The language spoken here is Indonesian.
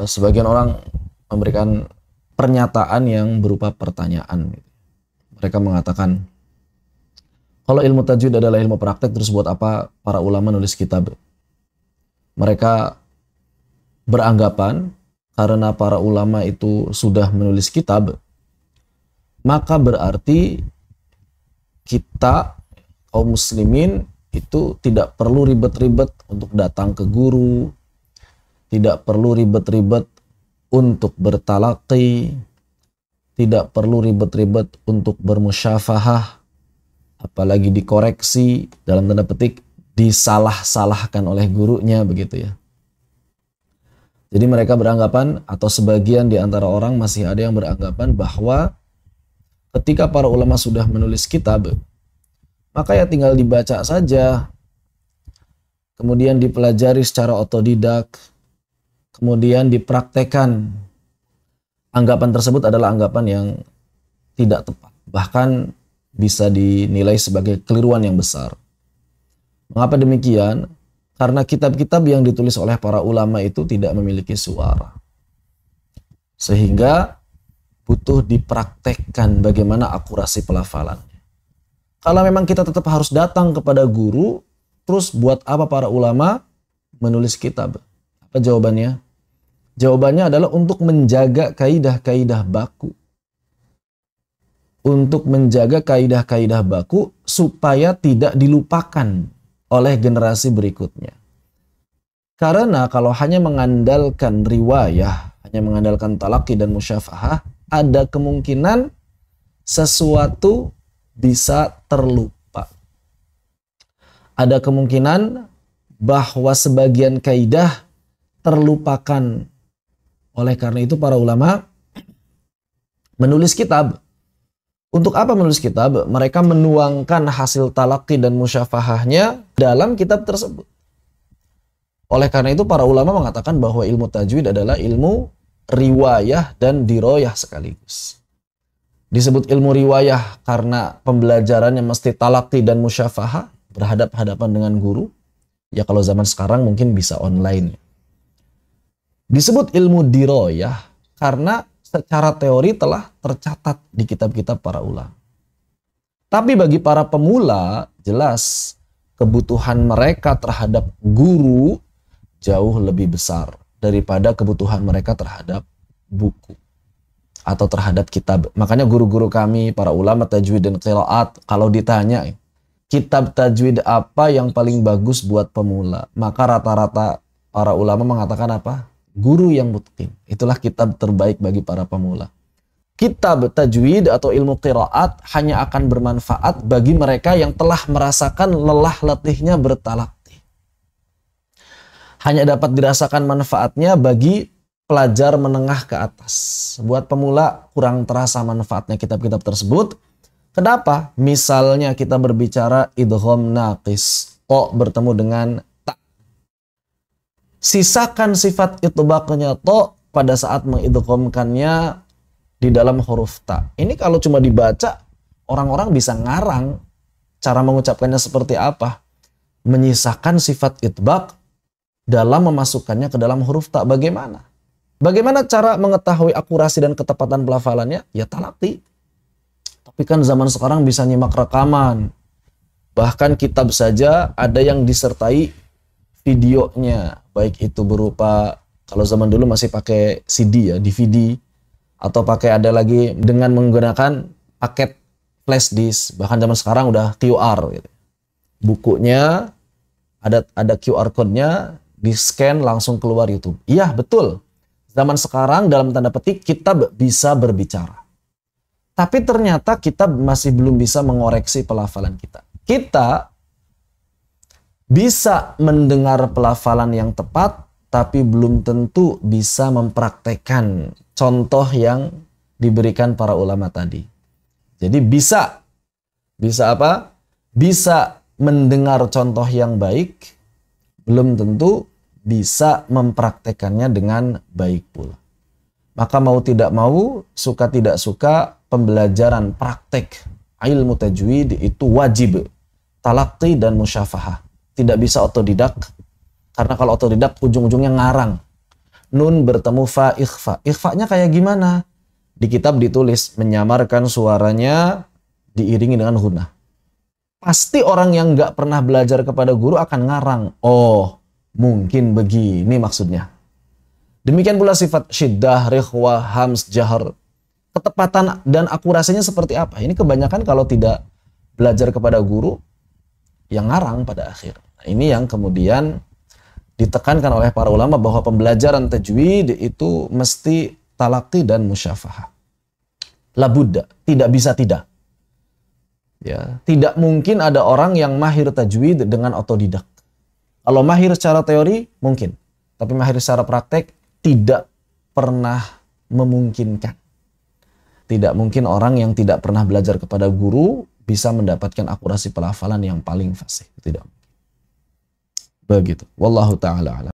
sebagian orang memberikan pernyataan yang berupa pertanyaan. Mereka mengatakan, kalau ilmu tajwid adalah ilmu praktek, terus buat apa para ulama nulis kitab? Mereka beranggapan karena para ulama itu sudah menulis kitab, maka berarti kita, kaum muslimin, itu tidak perlu ribet-ribet untuk datang ke guru, tidak perlu ribet-ribet untuk bertalaqi, tidak perlu ribet-ribet untuk bermusyafahah, apalagi dikoreksi, dalam tanda petik, disalah-salahkan oleh gurunya, begitu ya. Jadi mereka beranggapan, atau sebagian di antara orang masih ada yang beranggapan bahwa ketika para ulama sudah menulis kitab, maka ya tinggal dibaca saja, kemudian dipelajari secara otodidak, kemudian dipraktekkan. Anggapan tersebut adalah anggapan yang tidak tepat, bahkan bisa dinilai sebagai keliruan yang besar. Mengapa demikian? Karena kitab-kitab yang ditulis oleh para ulama itu tidak memiliki suara, sehingga butuh dipraktekkan bagaimana akurasi pelafalannya. Kalau memang kita tetap harus datang kepada guru, terus buat apa para ulama menulis kitab? Apa jawabannya? Jawabannya adalah untuk menjaga kaidah-kaidah baku. Untuk menjaga kaidah-kaidah baku supaya tidak dilupakan oleh generasi berikutnya. Karena kalau hanya mengandalkan riwayah, hanya mengandalkan talaqi dan musyafahah, ada kemungkinan sesuatu bisa terlupa. Ada kemungkinan bahwa sebagian kaidah terlupakan. Oleh karena itu para ulama menulis kitab. Untuk apa menulis kitab? Mereka menuangkan hasil talaqi dan musyafahahnya dalam kitab tersebut. Oleh karena itu para ulama mengatakan bahwa ilmu tajwid adalah ilmu riwayah dan diroyah sekaligus. Disebut ilmu riwayah karena pembelajarannya mesti talaqi dan musyafahah, berhadap-hadapan dengan guru. Ya kalau zaman sekarang mungkin bisa online. Disebut ilmu diroyah karena secara teori telah tercatat di kitab-kitab para ulama. Tapi bagi para pemula, jelas kebutuhan mereka terhadap guru jauh lebih besar daripada kebutuhan mereka terhadap buku atau terhadap kitab. Makanya guru-guru kami, para ulama tajwid dan qiraat, kalau ditanya kitab tajwid apa yang paling bagus buat pemula, maka rata-rata para ulama mengatakan apa? Guru yang mutqin. Itulah kitab terbaik bagi para pemula. Kitab tajwid atau ilmu qiraat hanya akan bermanfaat bagi mereka yang telah merasakan lelah letihnya bertalaqi. Hanya dapat dirasakan manfaatnya bagi pelajar menengah ke atas. Buat pemula kurang terasa manfaatnya kitab-kitab tersebut. Kenapa? Misalnya kita berbicara idgham naqis, to bertemu dengan ta. Sisakan sifat itbaqnya to pada saat mengidghamkannya di dalam huruf ta. Ini kalau cuma dibaca, orang-orang bisa ngarang cara mengucapkannya seperti apa. Menyisakan sifat itbaq dalam memasukkannya ke dalam huruf ta. Bagaimana? Bagaimana cara mengetahui akurasi dan ketepatan pelafalannya? Ya talaqi. Tapi kan zaman sekarang bisa nyimak rekaman. Bahkan kitab saja ada yang disertai videonya. Baik itu berupa, kalau zaman dulu masih pakai CD ya, DVD. Atau pakai ada lagi dengan menggunakan paket flash disk. Bahkan zaman sekarang udah QR gitu. Bukunya ada QR code-nya, di-scan langsung keluar YouTube. Iya, betul. Zaman sekarang dalam tanda petik kitab bisa berbicara. Tapi ternyata kitab masih belum bisa mengoreksi pelafalan kita. Kita bisa mendengar pelafalan yang tepat, tapi belum tentu bisa mempraktekkan contoh yang diberikan para ulama tadi. Jadi bisa apa? Bisa mendengar contoh yang baik, belum tentu bisa mempraktekannya dengan baik pula. Maka mau tidak mau, suka tidak suka, pembelajaran praktek ilmu tajwid itu wajib. Talaqi dan musyafahah. Tidak bisa otodidak. Karena kalau otodidak ujung-ujungnya ngarang. nun bertemu fa ikhfa. Ikhfanya kayak gimana? Di kitab ditulis menyamarkan suaranya diiringi dengan ghunah. Pasti orang yang nggak pernah belajar kepada guru akan ngarang. Oh, mungkin begini maksudnya. Demikian pula sifat syiddah, rikhwah, hams, jahar. Ketepatan dan akurasinya seperti apa? Ini kebanyakan kalau tidak belajar kepada guru, yang ngarang pada akhir. Nah, ini yang kemudian ditekankan oleh para ulama bahwa pembelajaran tajwid itu mesti talaqi dan musyafahah. Labudda, tidak bisa tidak. Ya, tidak mungkin ada orang yang mahir tajwid dengan otodidak. Kalau mahir secara teori mungkin, tapi mahir secara praktek tidak pernah memungkinkan. Tidak mungkin orang yang tidak pernah belajar kepada guru bisa mendapatkan akurasi pelafalan yang paling fasih. Tidak. Begitu. Wallahu ta'ala a'lam.